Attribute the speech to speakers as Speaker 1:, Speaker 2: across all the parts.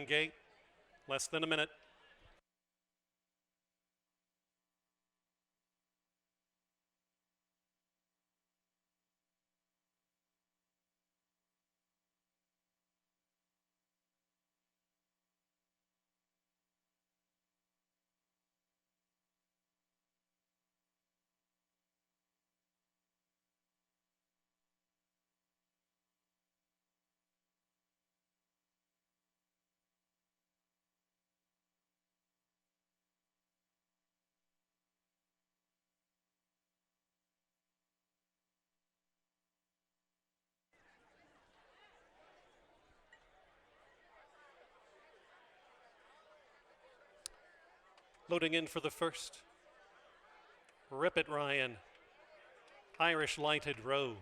Speaker 1: gate. Less than a minute. Loading in for the first. Rip It Ryan. Irish Lighted Rose.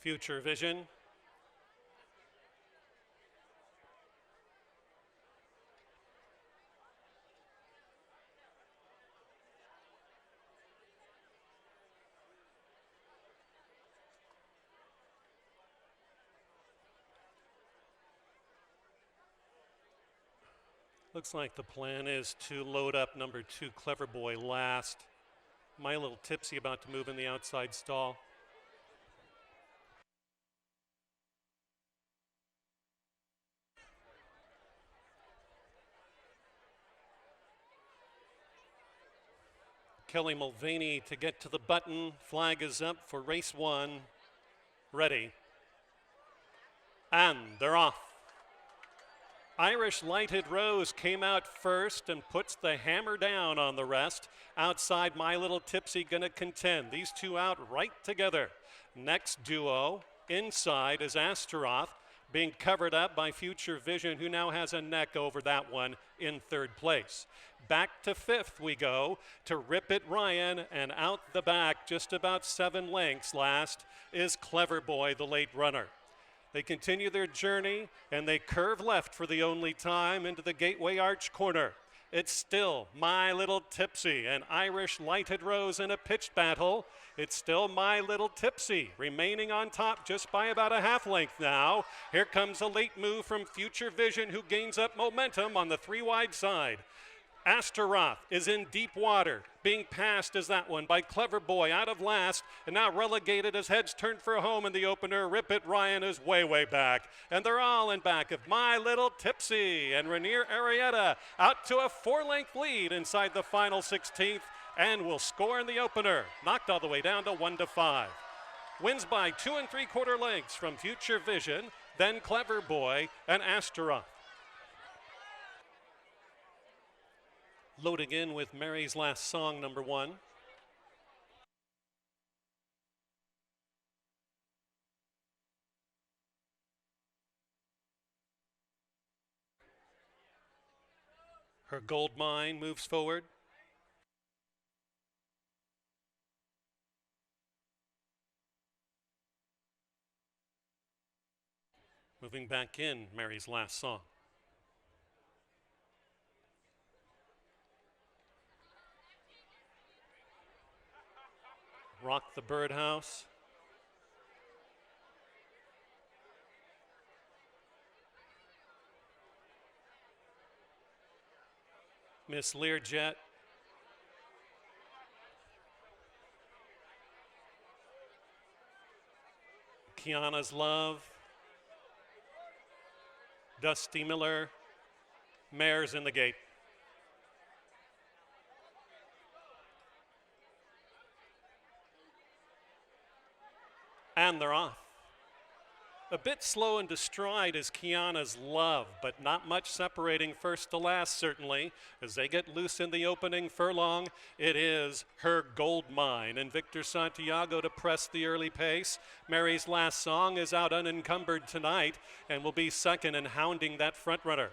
Speaker 1: Future Vision. Looks like the plan is to load up number 2, Clever Boy, last. My Little Tipsy about to move in the outside stall. Kelly Mulvaney to get to the button. Flag is up for race 1. Ready. And they're off. Irish Lighted Rose came out first and puts the hammer down on the rest. Outside, My Little Tipsy gonna contend. These two out right together. Next duo, inside, is Astaroth, being covered up by Future Vision, who now has a neck over that one in third place. Back to fifth we go to Rip It Ryan, and out the back, just about 7 lengths last, is Clever Boy, the late runner. They continue their journey, and they curve left for the only time into the Gateway Arch corner. It's still My Little Tipsy and Irish Lighted Rose in a pitched battle. It's still My Little Tipsy remaining on top just by about a half length now. Here comes a late move from Future Vision, who gains up momentum on the 3-wide side. Astaroth is in deep water, being passed as that one by Clever Boy out of last, and now relegated as heads turn for home in the opener. Rip It Ryan is way back, and they're all in back of My Little Tipsy, and Rainier Arietta out to a 4-length lead inside the final 16th, and will score in the opener, knocked all the way down to 1-5. Wins by 2 3/4 lengths from Future Vision, then Clever Boy and Astaroth. Loading in with Mary's Last Song, number 1. Her Gold Mine moves forward. Moving back in, Mary's Last Song. Rock the Birdhouse. Miss Learjet. Kiana's Love. Dusty Miller. Mares in the Gate. And they're off. A bit slow and to stride is Kiana's Love, but not much separating first to last, certainly. As they get loose in the opening furlong, it is Her Gold Mine and Victor Santiago to press the early pace. Mary's Last Song is out unencumbered tonight and will be second and hounding that front runner.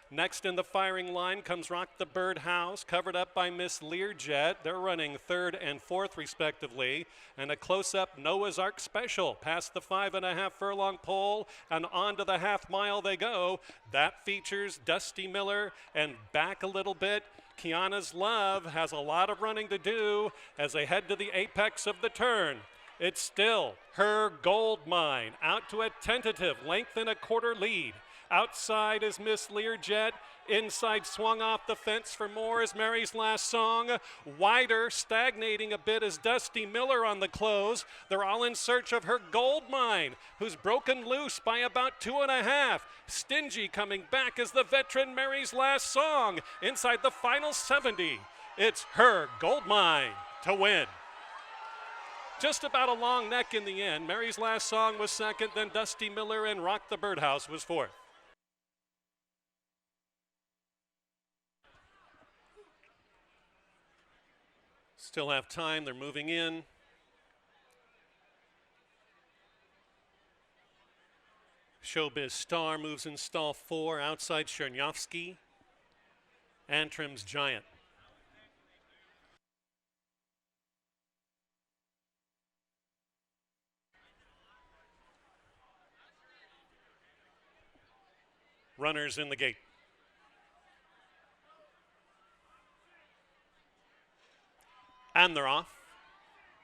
Speaker 1: Next in the firing line comes Rock the Birdhouse, covered up by Miss Learjet. They're running third and fourth respectively. And a close-up Noah's Ark Special past the 5.5 furlong pole and on to the half mile they go. That features Dusty Miller, and back a little bit, Kiana's Love has a lot of running to do as they head to the apex of the turn. It's still Her Gold Mine out to a tentative length and a quarter lead. Outside is Miss Learjet. Inside, swung off the fence for more is Mary's Last Song. Wider, stagnating a bit, is Dusty Miller on the close. They're all in search of Her Gold Mine, who's broken loose by about 2.5. Stingy coming back is the veteran Mary's Last Song. Inside the final 70, it's Her Gold Mine to win. Just about a long neck in the end. Mary's Last Song was second, then Dusty Miller and Rock the Birdhouse was fourth. Still have time, they're moving in. Showbiz Star moves in stall 4, outside Chernyavsky. Antrim's Giant. Runners in the gate. And they're off.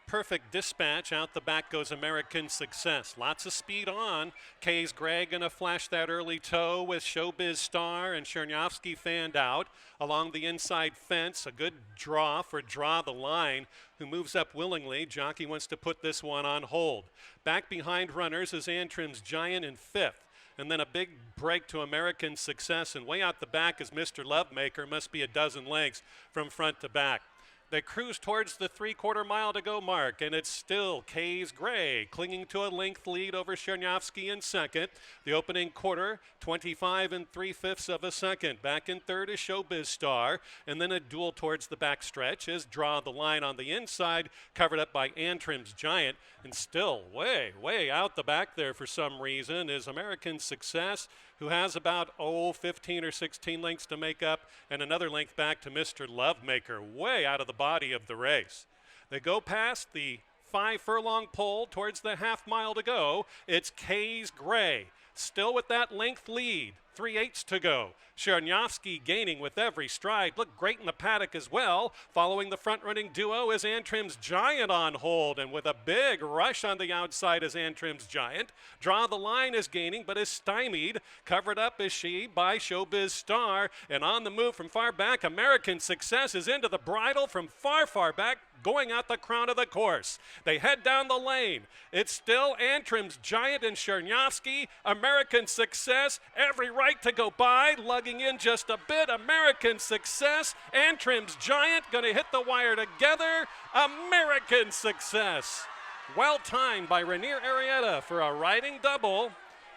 Speaker 1: Perfect Dispatch. Out the back goes American Success. Lots of speed on. Kay's Greg gonna flash that early toe with Showbiz Star and Chernyavsky fanned out. Along the inside fence, a good draw for Draw the Line, who moves up willingly. Jockey wants to put this one on hold. Back behind runners is Antrim's Giant in fifth. And then a big break to American Success. And way out the back is Mr. Lovemaker, must be a dozen lengths from front to back. They cruise towards the 3/4 mile to go mark, and it's still Kay's Gray clinging to a length lead over Chernyavsky in second. The opening quarter, 25 3/5 of a second. Back in third is Showbiz Star, and then a duel towards the back stretch is Draw the Line on the inside, covered up by Antrim's Giant, and still way out the back there for some reason is American Success, who has about 15 or 16 lengths to make up, and another length back to Mr. Lovemaker, way out of the body of the race. They go past the 5 furlong pole towards the half mile to go. It's Kay's Gray, still with that length lead. 3/8 to go. Chernyavsky gaining with every stride. Looked great in the paddock as well. Following the front-running duo is Antrim's Giant on hold, and with a big rush on the outside is Antrim's Giant. Draw the Line is gaining, but is stymied. Covered up is she by Showbiz Star, and on the move from far back, American Success is into the bridle from far back, going out the crown of the course. They head down the lane. It's still Antrim's Giant and Chernyavsky. American Success, every right to go by, lugging in just a bit. American Success, Antrim's Giant, going to hit the wire together. American Success. Well timed by Rainier Arrieta for a riding double.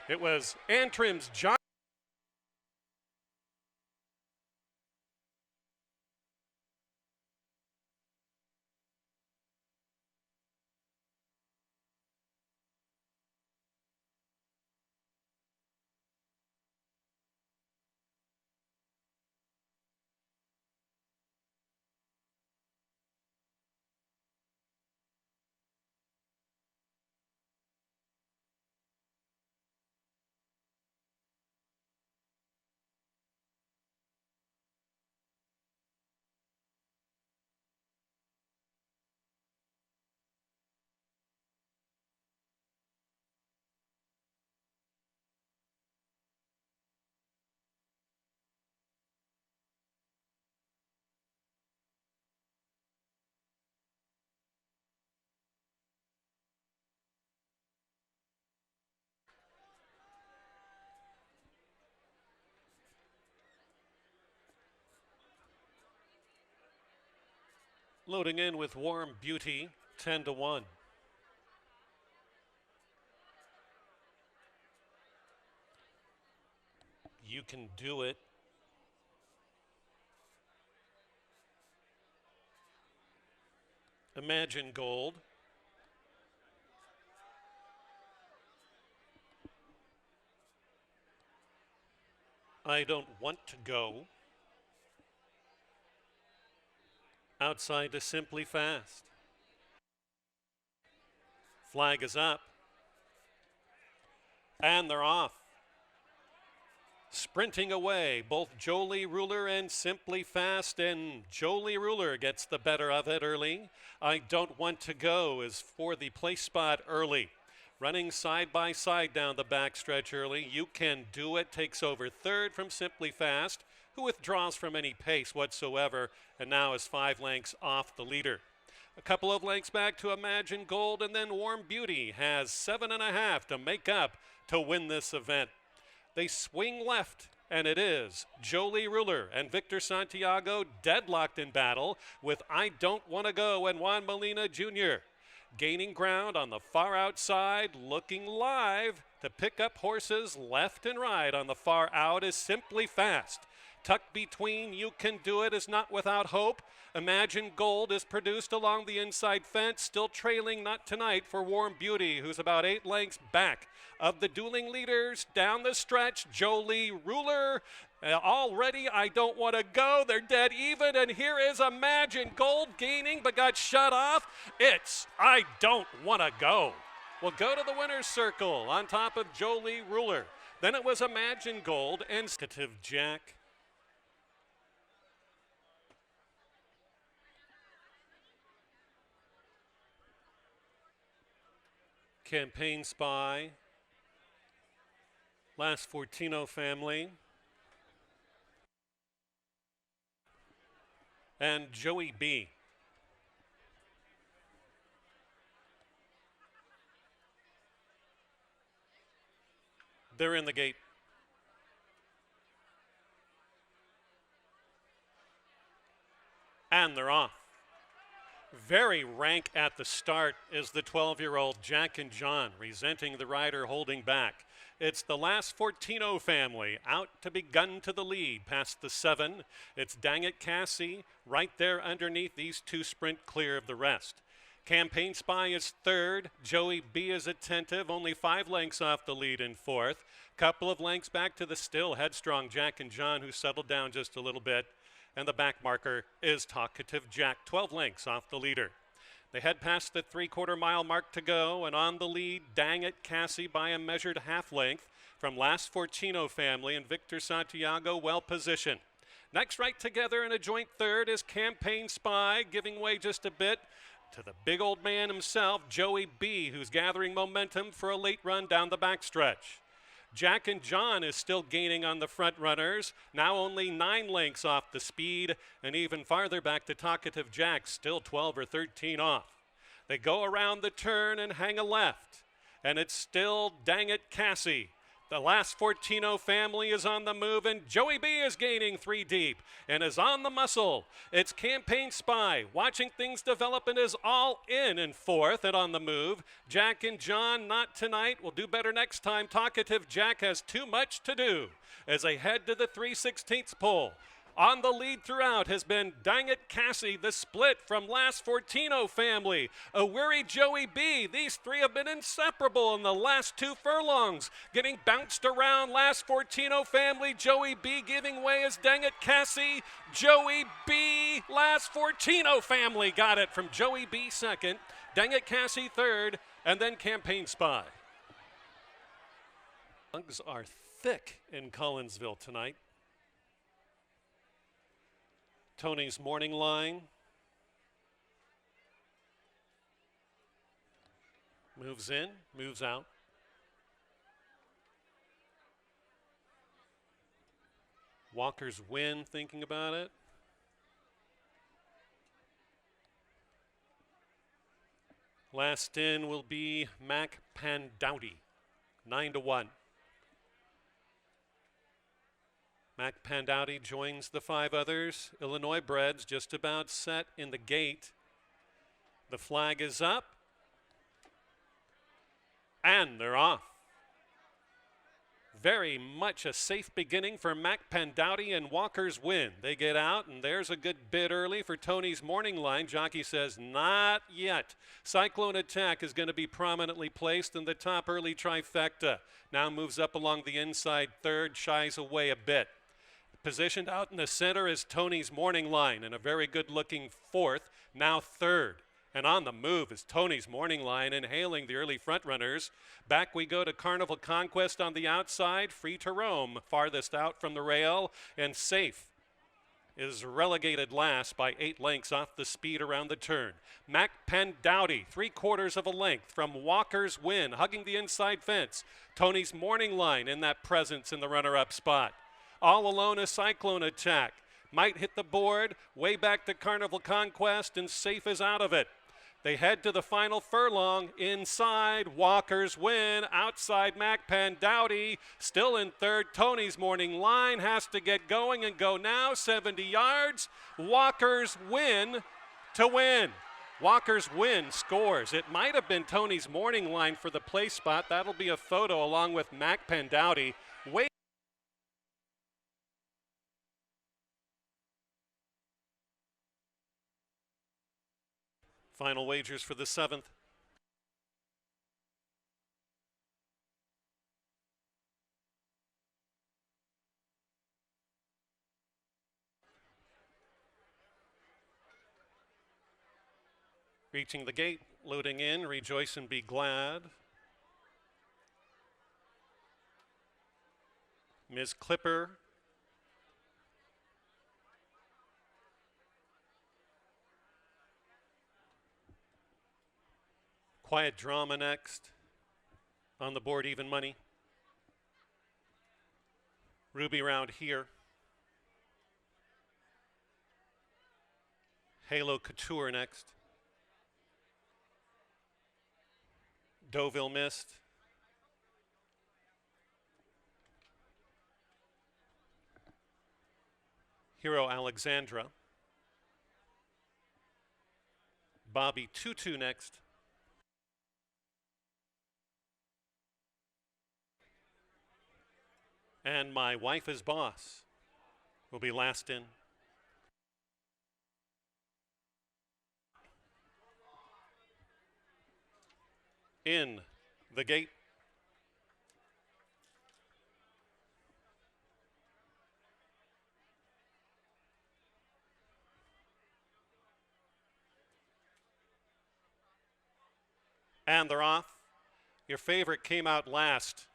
Speaker 1: It was Antrim's Giant. Loading in with Warm Beauty, 10-1. You Can Do It. Imagine Gold. I Don't Want to Go. Outside to Simply Fast. Flag is up. And they're off. Sprinting away, both Jolie Ruler and Simply Fast, and Jolie Ruler gets the better of it early. I Don't Want to Go is for the place spot early. Running side by side down the backstretch early. You Can Do It takes over third from Simply Fast, who withdraws from any pace whatsoever and now is 5 lengths off the leader. A couple of lengths back to Imagine Gold, and then Warm Beauty has 7.5 to make up to win this event. They swing left, and it is Jolie Ruler and Victor Santiago deadlocked in battle with I Don't Want to Go and Juan Molina Jr. Gaining ground on the far outside, looking live to pick up horses left and right on the far out is Simply Fast. Tucked between You Can Do It is Not Without Hope. Imagine Gold is produced along the inside fence, still trailing Not Tonight for Warm Beauty, who's about 8 lengths back. Of the dueling leaders down the stretch, Jolie Ruler. Already I Don't Want to Go. They're dead even, and here is Imagine Gold gaining but got shut off. It's I Don't Want to Go. We'll go to the winner's circle on top of Jolie Ruler. Then it was Imagine Gold and Talkative Jack. Campaign Spy, Last Fortino Family, and Joey B. They're in the gate. And they're off. Very rank at the start is the 12-year-old Jack and John, resenting the rider holding back. It's the Last Fortino Family out to be gunned to the lead past the 7. It's Dang It Cassie right there underneath. These two sprint clear of the rest. Campaign Spy is third. Joey B is attentive, only 5 lengths off the lead in fourth. Couple of lengths back to the still headstrong Jack and John, who settled down just a little bit. And the back marker is Talkative Jack, 12 lengths off the leader. They head past the 3/4 mile mark to go, and on the lead, Dang It Cassie by a measured half length from Last Fortino Family, and Victor Santiago well positioned. Next right together in a joint third is Campaign Spy, giving way just a bit to the big old man himself, Joey B, who's gathering momentum for a late run down the backstretch. Jack and John is still gaining on the front runners, now only 9 lengths off the speed, and even farther back to Talkative Jack, still 12 or 13 off. They go around the turn and hang a left, and it's still Dang It Cassie. The Last Fortino Family is on the move, and Joey B is gaining 3 deep and is on the muscle. It's Campaign Spy, watching things develop, and is all in fourth and on the move. Jack and John, Not Tonight, will do better next time. Talkative Jack has too much to do as they head to the 3/16 pole. On the lead throughout has been Dang It Cassie, the split from Last Fortino Family, a weary Joey B. These three have been inseparable in the last 2 furlongs. Getting bounced around, Last Fortino Family, Joey B giving way as Dang It Cassie, Joey B, Last Fortino Family got it from Joey B second, Dang It Cassie third, and then Campaign Spy. Bugs are thick in Collinsville tonight. Tony's morning line. Moves in, moves out. Walker's Win, thinking about it. Last in will be Mac Pandowdy, 9-1. Mac Pandowdy joins the 5 others. Illinois breds just about set in the gate. The flag is up. And they're off. very much a safe beginning for Mac Pandowdy and Walker's Win. They get out, and there's a good bid early for Tony's Morning Line. Jockey says, not yet. Cyclone Attack is going to be prominently placed in the top early trifecta. Now moves up along the inside third, shies away a bit. Positioned out in the center is Tony's Morning Line, and a very good-looking fourth, now third. And on the move is Tony's Morning Line, inhaling the early front runners. Back we go to Carnival Conquest on the outside, Free to Roam, farthest out from the rail, and Safe is relegated last by 8 lengths off the speed around the turn. Mac Pandowdy, 3/4 of a length from Walker's Win, hugging the inside fence. Tony's Morning Line in that presence in the runner-up spot. All alone a Cyclone Attack. Might hit the board, way back to Carnival Conquest, and Safe is out of it. They head to the final furlong. Inside, Walker's Win. Outside, Mac Pandowdy. Still in third, Tony's Morning Line has to get going and go now. 70 yards. Walker's Win to win. Walker's Win scores. It might have been Tony's Morning Line for the place spot. That'll be a photo along with Mac Pandowdy. Final wagers for the 7th. Reaching the gate, loading in, Rejoice and Be Glad. Ms. Clipper. Quiet Drama next. On the board, Even Money. Ruby Round here. Halo Couture next. Deauville Mist. Hero Alexandra. Bobby Tutu next. And My Wife is Boss will be last in. In the gate. And they're off. Your favorite came out last.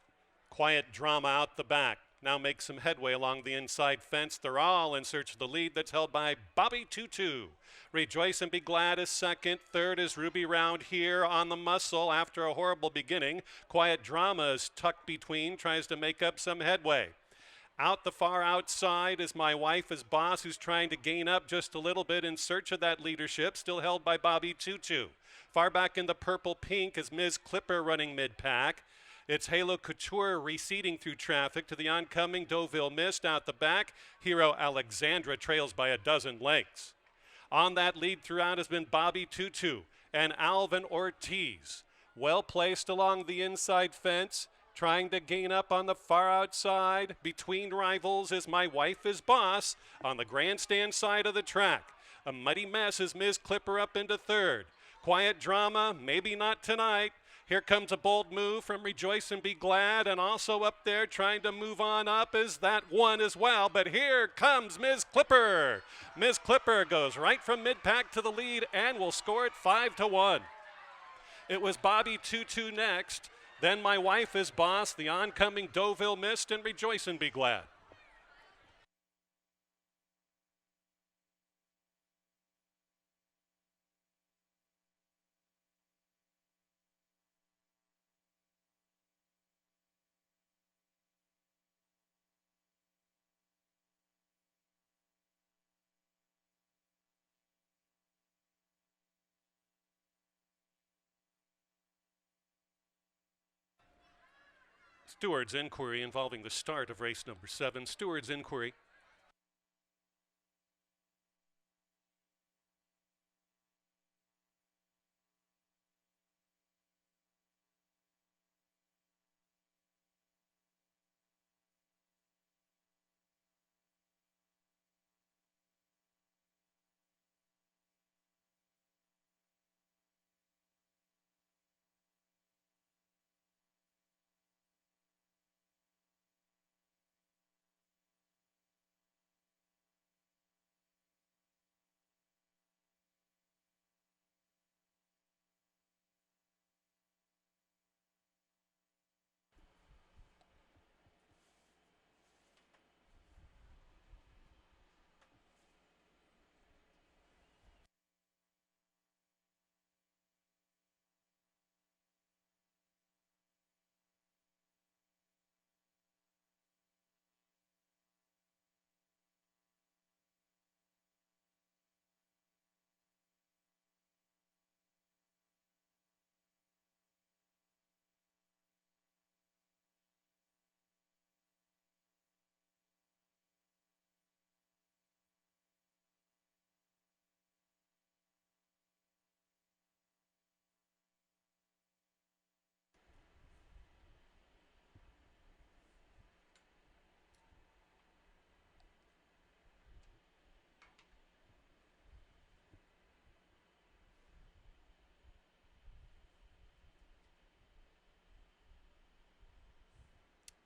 Speaker 1: Quiet Drama out the back. Now makes some headway along the inside fence. They're all in search of the lead that's held by Bobby Tutu. Rejoice and Be Glad is second. Third is Ruby Round here on the muscle after a horrible beginning. Quiet Drama is tucked between, tries to make up some headway. Out the far outside is My Wife is Boss, who's trying to gain up just a little bit in search of that leadership, still held by Bobby Tutu. Far back in the purple pink is Ms. Clipper running mid-pack. It's Halo Couture receding through traffic to the oncoming Deauville Mist out the back. Hero Alexandra trails by a dozen lengths. On that lead throughout has been Bobby Tutu and Alvin Ortiz. Well placed along the inside fence, trying to gain up on the far outside. Between rivals is My Wife is Boss on the grandstand side of the track. A muddy mess is Ms. Clipper up into third. Quiet Drama, maybe not tonight. Here comes a bold move from Rejoice and Be Glad, and also up there trying to move on up is that one as well. But here comes Ms. Clipper. Ms. Clipper goes right from mid-pack to the lead and will score it 5-1. It was Bobby Tutu next, then My Wife is Boss, the oncoming Deauville Mist, and Rejoice and Be Glad. Steward's inquiry involving the start of race number 7. Steward's inquiry.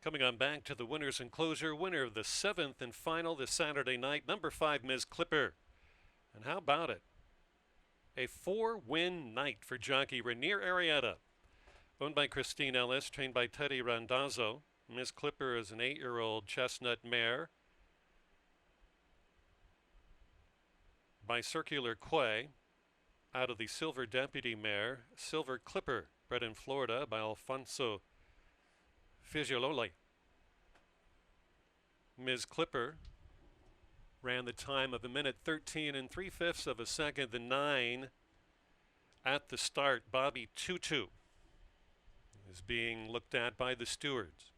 Speaker 1: Coming on back to the winners and closer, winner of the 7th and final this Saturday night, number 5, Ms. Clipper. And how about it? A 4-win night for jockey Rainier Arrieta. Owned by Christine Ellis, trained by Teddy Randazzo. Ms. Clipper is an 8-year-old chestnut mare by Circular Quay, out of the Silver Deputy mare, Silver Clipper, bred in Florida by Alfonso Figlioli. Ms. Clipper ran the time of 1:13 3/5 of a second, the 9 at the start. Bobby Tutu is being looked at by the stewards.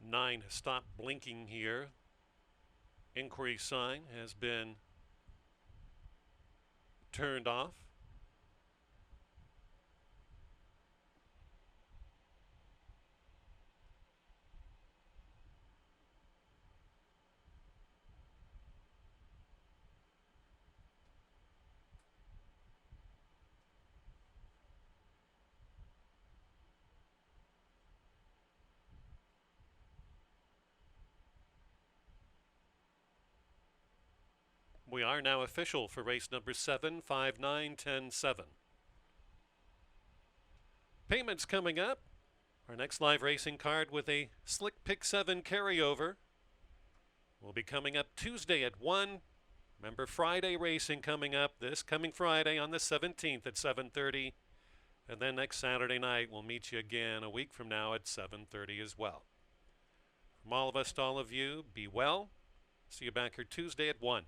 Speaker 1: Nine has stopped blinking here. Inquiry sign has been turned off. We are now official for race number 7, 5, 9, 10, 7. Payments coming up. Our next live racing card with a Slick Pick 7 carryover will be coming up Tuesday at 1. Remember, Friday racing coming up this coming Friday on the 17th at 7:30. And then next Saturday night, we'll meet you again a week from now at 7:30 as well. From all of us to all of you, be well. See you back here Tuesday at 1.